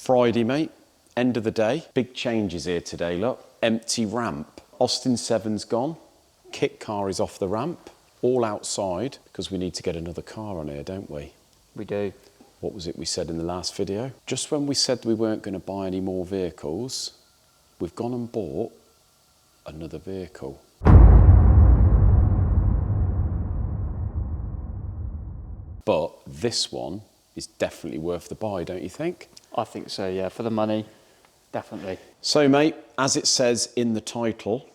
Friday, mate. End of the day. Big changes here today, look. Empty ramp. Austin 7's gone. Kit car is off the ramp. All outside, because we need to get another car on here, don't we? We do. What was it we said in the last video? Just when we said we weren't going to buy any more vehicles, we've gone and bought another vehicle. But this one is definitely worth the buy, don't you think? I think so, yeah. For the money, definitely. So, mate, as it says in the title,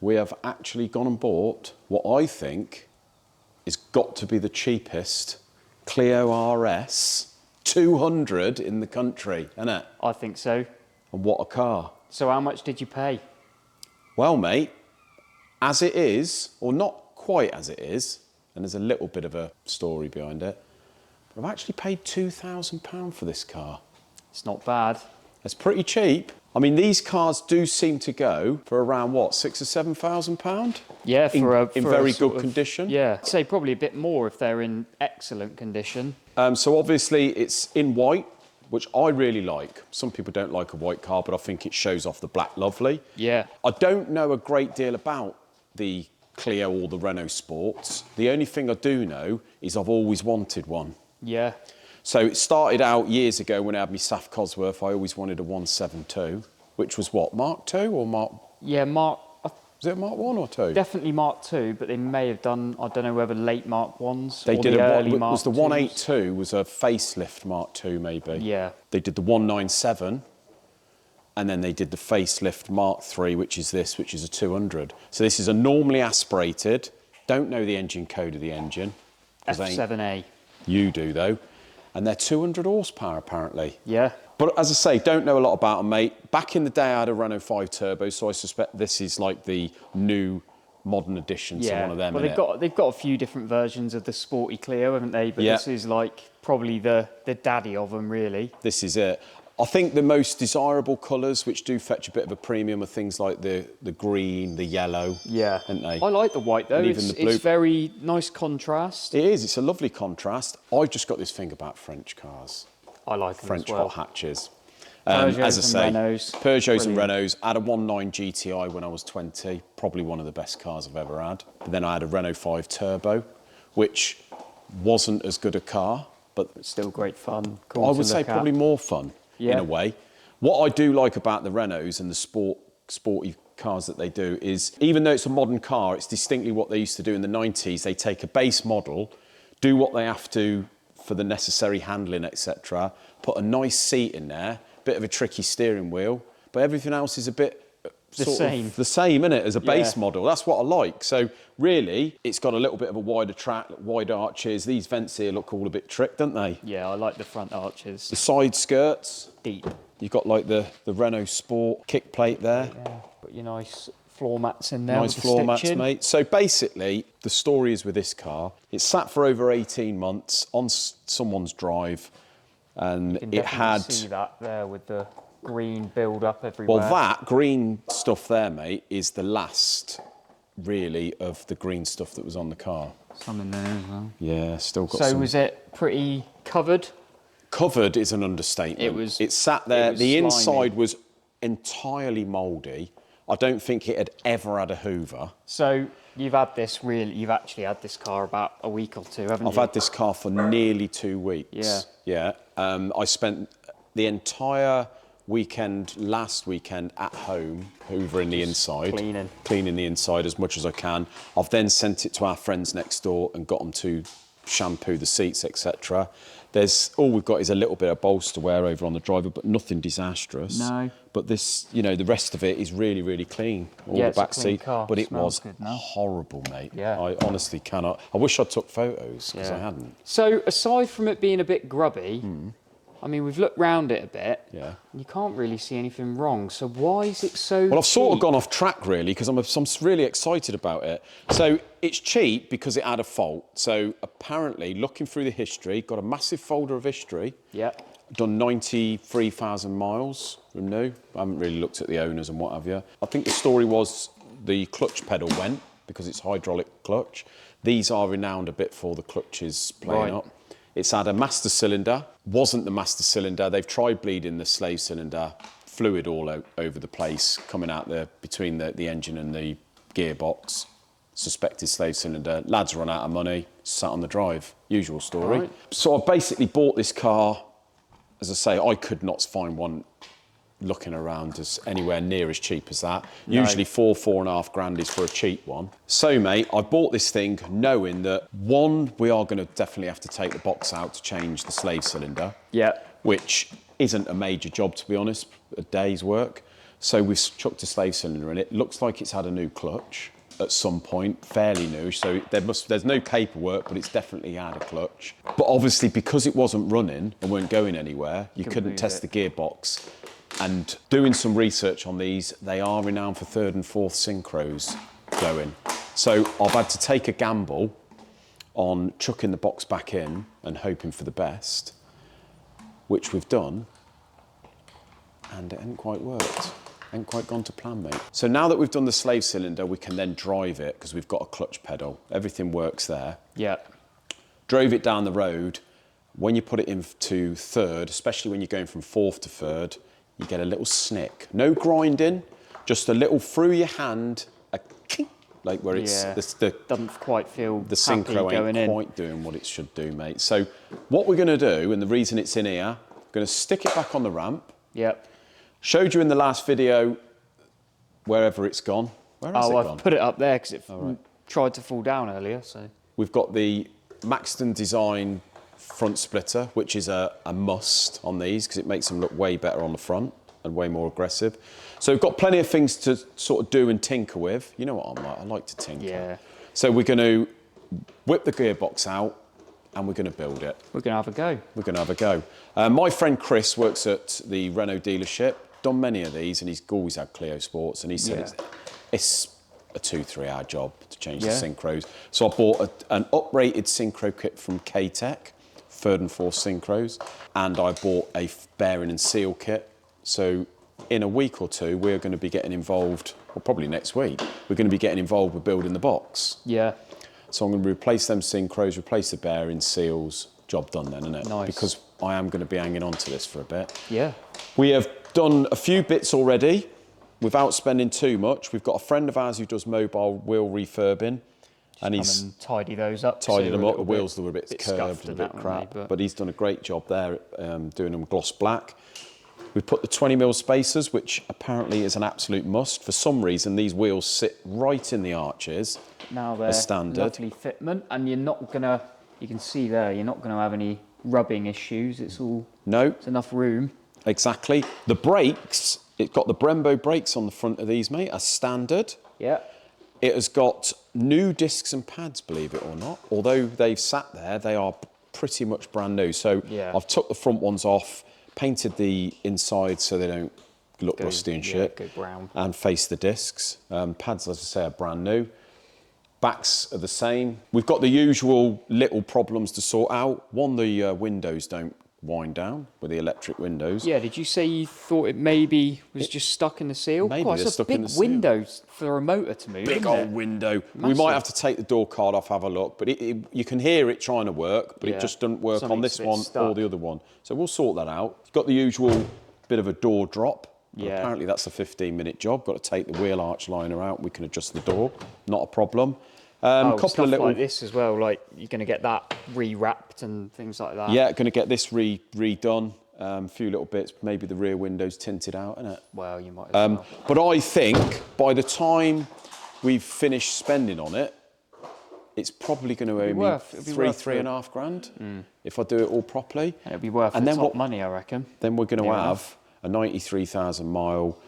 we have actually gone and bought what I think is got to be the cheapest Clio RS 200 in the country, isn't it? I think so. And what a car. So how much did you pay? Well, mate, as it is, or not quite as it is, and there's a little bit of a story behind it, but I've actually paid £2,000 for this car. It's not bad. It's pretty cheap. I mean, these cars do seem to go for around, what, £6,000 or £7,000? Yeah, in very good condition. Yeah, I'd say probably a bit more if they're in excellent condition. So obviously it's in white, which I really like. Some people don't like a white car, but I think it shows off the black lovely. Yeah. I don't know a great deal about the Clio or the Renault Sports. The only thing I do know is I've always wanted one. Yeah. So it started out years ago when I had my Saf Cosworth. I always wanted a 172, which was what, Mark II or Mark? Yeah, Mark. Was it Mark 1 or 2? Definitely Mark II, but they may have done, I don't know whether late Mark 1s they or did the a, early Mark was the 2s. 182 was a facelift Mark II maybe. Yeah. They did the 197 and then they did the facelift Mark III, which is this, which is a 200. So this is a normally aspirated, don't know the engine code of the engine. F7A. You do though. And they're 200 horsepower apparently. Yeah. But as I say, don't know a lot about them, mate. Back in the day, I had a Renault 5 Turbo, so I suspect this is like the new modern addition to one of them. Well, they've got a few different versions of the sporty Clio, haven't they? But this is like probably the daddy of them, really. This is it. I think the most desirable colours, which do fetch a bit of a premium, are things like the green, the yellow. Yeah. Aren't they? I like the white though. And even the blue. It's very nice contrast. It is. It's a lovely contrast. I've just got this thing about French cars. I like them French as well. hot hatches. Peugeots as I say, and Renaults. Peugeots and Renaults. I had a 1.9 GTI when I was 20, probably one of the best cars I've ever had. But then I had a Renault 5 Turbo, which wasn't as good a car, but it's still great fun. I would say probably more fun in a way. What I do like about the Renaults and the sporty cars that they do is, even though it's a modern car, it's distinctly what they used to do in the 90s. They take a base model, do what they have to for the necessary handling, etc. Put a nice seat in there, bit of a tricky steering wheel, but everything else is a bit the same, isn't it, as a base model. That's what I like. So really, it's got a little bit of a wider track, wide arches. These vents here look all a bit tricked, don't they? Yeah, I like the front arches. The side skirts. Deep. You've got like the Renault Sport kick plate there. Yeah, got your nice floor mats in there. Nice floor mats, mate. So basically, the story is with this car, it's sat for over 18 months on someone's drive, and you can had... see that there with the green build up everywhere. Well, that green stuff there, mate, is the last, really, of the green stuff that was on the car. Some in there as well. Yeah, still got some. So was it pretty covered? Covered is an understatement. It sat there. The inside was entirely mouldy. I don't think it had ever had a hoover. So you've actually had this car about a week or two, haven't you? I've had this car for nearly 2 weeks. Yeah. Yeah. I spent the entire weekend, last weekend, at home, hoovering the inside. Cleaning the inside as much as I can. I've then sent it to our friends next door and got them to shampoo the seats, etc. All we've got is a little bit of bolster wear over on the driver, but nothing disastrous. No. But this, the rest of it is really, really clean. All the back seat. But it was horrible, mate. Yeah. I honestly cannot. I wish I took photos because I hadn't. So aside from it being a bit grubby, I mean, we've looked round it a bit. Yeah. And you can't really see anything wrong. So why is it so Well, I've cheap? sort of gone off track, really, because I'm really excited about it. So it's cheap because it had a fault. So apparently, looking through the history, got a massive folder of history. Yeah. Done 93,000 miles from new. I haven't really looked at the owners and what have you. I think the story was the clutch pedal went because it's hydraulic clutch. These are renowned a bit for the clutches playing up. It's had a master cylinder, wasn't the master cylinder. They've tried bleeding the slave cylinder, fluid all over the place, coming out between the engine and the gearbox. Suspected slave cylinder. Lads run out of money, sat on the drive. Usual story. Right. So I basically bought this car. As I say, I could not find one looking around as anywhere near as cheap as that. No. Usually 4.5 grand is for a cheap one. So mate, I bought this thing knowing that one, we are going to definitely have to take the box out to change the slave cylinder. Yeah. Which isn't a major job, to be honest, a day's work. So we've chucked a slave cylinder in it. Looks like it's had a new clutch at some point, fairly new. So there's no paperwork, but it's definitely had a clutch. But obviously, because it wasn't running and weren't going anywhere, you couldn't test the gearbox. And doing some research on these, they are renowned for third and fourth synchros going. So I've had to take a gamble on chucking the box back in and hoping for the best, which we've done, and it hasn't quite worked. Ain't quite gone to plan, mate. So now that we've done the slave cylinder, we can then drive it because we've got a clutch pedal. Everything works there. Yeah. Drove it down the road. When you put it into third, especially when you're going from fourth to third, you get a little snick. No grinding, just a little through your hand, a kink, like where it's doesn't quite feel the synchro ain't quite doing what it should do, mate. So what we're going to do, and the reason it's in here, we're going to stick it back on the ramp. Yep. Showed you in the last video wherever it's gone. Where has it gone? I've put it up there because it tried to fall down earlier. So we've got the Maxton Design front splitter, which is a must on these because it makes them look way better on the front and way more aggressive. So we've got plenty of things to sort of do and tinker with. You know what I'm like, I like to tinker. Yeah. So we're going to whip the gearbox out and we're going to build it. We're going to have a go. We're going to have a go. My friend Chris works at the Renault dealership, done many of these, and he's always had Clio Sports, and he said it's a 2-3 hour job to change the synchros. So I bought an uprated synchro kit from K-Tech, third and fourth synchros, and I bought a bearing and seal kit. So in a week or two, we're going to be getting involved, or probably next week, we're going to be getting involved with building the box. Yeah. So I'm going to replace them synchros, replace the bearing seals, job done then, isn't it? Nice. Because I am going to be hanging on to this for a bit. Yeah. We have done a few bits already without spending too much. We've got a friend of ours who does mobile wheel refurbing. And he's tidy those up. Tidied them up. The wheels were a bit curved and a bit crap. But he's done a great job there doing them gloss black. We've put the 20mm spacers, which apparently is an absolute must. For some reason, these wheels sit right in the arches. Now they're standard. Lovely fitment, and you're not gonna. You can see there, you're not gonna have any rubbing issues. It's all. No. It's enough room. Exactly. The brakes. It's got the Brembo brakes on the front of these, mate, as standard. Yeah. It has got new discs and pads, believe it or not. Although they've sat there, they are pretty much brand new. So I've took the front ones off, painted the inside so they don't look rusty and shit. Go brown. And face the discs. Pads, as I say, are brand new. Backs are the same. We've got the usual little problems to sort out. One, the windows don't wind down with the electric windows. Yeah, did you say you thought it maybe was just stuck in the seal? Maybe it's stuck a in the big seal. window for a motor to move. Big old window. We might have to take the door card off, have a look, but you can hear it trying to work, but it just doesn't work on this one or the other one. So we'll sort that out. It's got the usual bit of a door drop. But apparently that's a 15-minute job. Got to take the wheel arch liner out. We can adjust the door. Not a problem. Couple of little like this as well. Like you're going to get that re-wrapped and things like that. Yeah, going to get this redone. A few little bits. Maybe the rear windows tinted out, innit? Well, you might. As well. But I think by the time we've finished spending on it, it's probably going to owe me three and a half grand if I do it all properly. And it'll be worth the top money, I reckon. Then we're going to have a 93,000 mile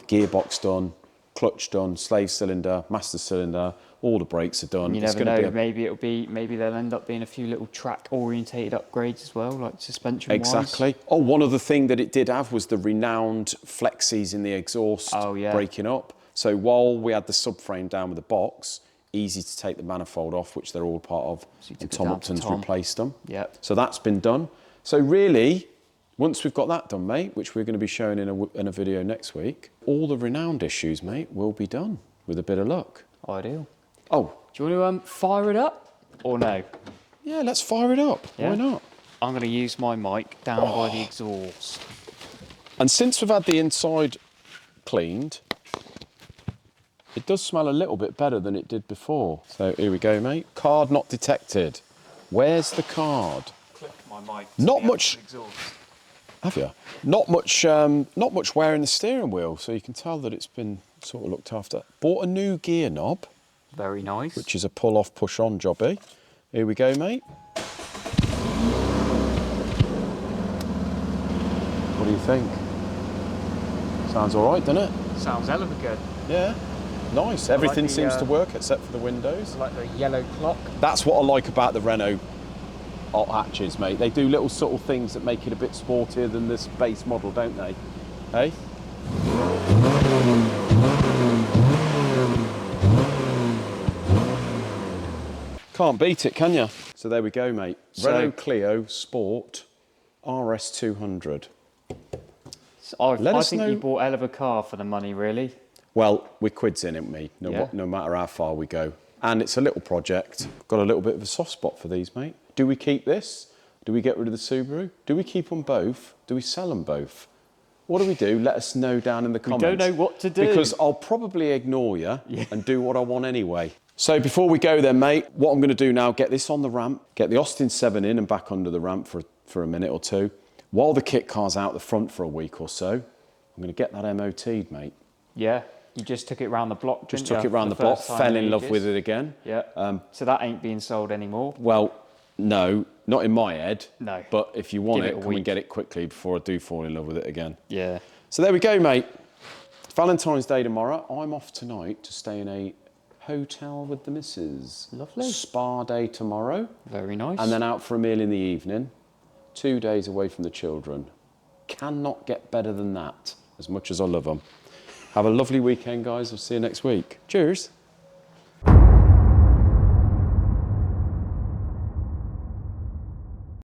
gearbox done, clutch done, slave cylinder, master cylinder. All the brakes are done. You never know. Maybe they'll end up being a few little track orientated upgrades as well, like suspension wise. Exactly. Oh, one other thing that it did have was the renowned flexies in the exhaust breaking up. So while we had the subframe down with the box, easy to take the manifold off, which they're all part of. And Tom Upton's replaced them. Yep. So that's been done. So really, once we've got that done, mate, which we're going to be showing in a video next week, all the renowned issues, mate, will be done with a bit of luck. Ideal. Oh. Do you want to fire it up or no? Yeah, let's fire it up. Yeah. Why not? I'm going to use my mic down by the exhaust. And since we've had the inside cleaned, it does smell a little bit better than it did before. So here we go, mate. Card not detected. Where's the card? Click my mic. Not much. Exhaust. Have you? Not much wear in the steering wheel, so you can tell that it's been sort of looked after. Bought a new gear knob. Very nice. Which is a pull-off, push-on jobby. Here we go, mate. What do you think? Sounds all right, doesn't it? Sounds hell of a good. Yeah. Nice. Everything like the, seems to work except for the windows. I like the yellow clock. That's what I like about the Renault hot hatches, mate. They do little subtle things that make it a bit sportier than this base model, don't they? Hey? Can't beat it, can you? So there we go, mate. Renault Clio Sport RS 200. I think you bought a hell of a car for the money, really. Well, we're quids in it, mate, no matter how far we go. And it's a little project. Got a little bit of a soft spot for these, mate. Do we keep this? Do we get rid of the Subaru? Do we keep them both? Do we sell them both? What do we do? Let us know down in the comments. We don't know what to do. Because I'll probably ignore you and do what I want anyway. So before we go then, mate, what I'm going to do now, get this on the ramp, get the Austin 7 in and back under the ramp for a minute or two. While the kit car's out the front for a week or so, I'm going to get that MOT'd, mate. Yeah, you just took it round the block, Just took it round the block, fell in love with it again. Yeah, so that ain't being sold anymore? Well, no, not in my head. No. But if you want it, come and get it quickly before I do fall in love with it again. Yeah. So there we go, mate. Valentine's Day tomorrow. I'm off tonight to stay in a hotel with the missus. Lovely. Spa day tomorrow. Very nice. And then out for a meal in the evening. 2 days away from the children. Cannot get better than that, as much as I love them. Have a lovely weekend, guys. I'll see you next week. Cheers.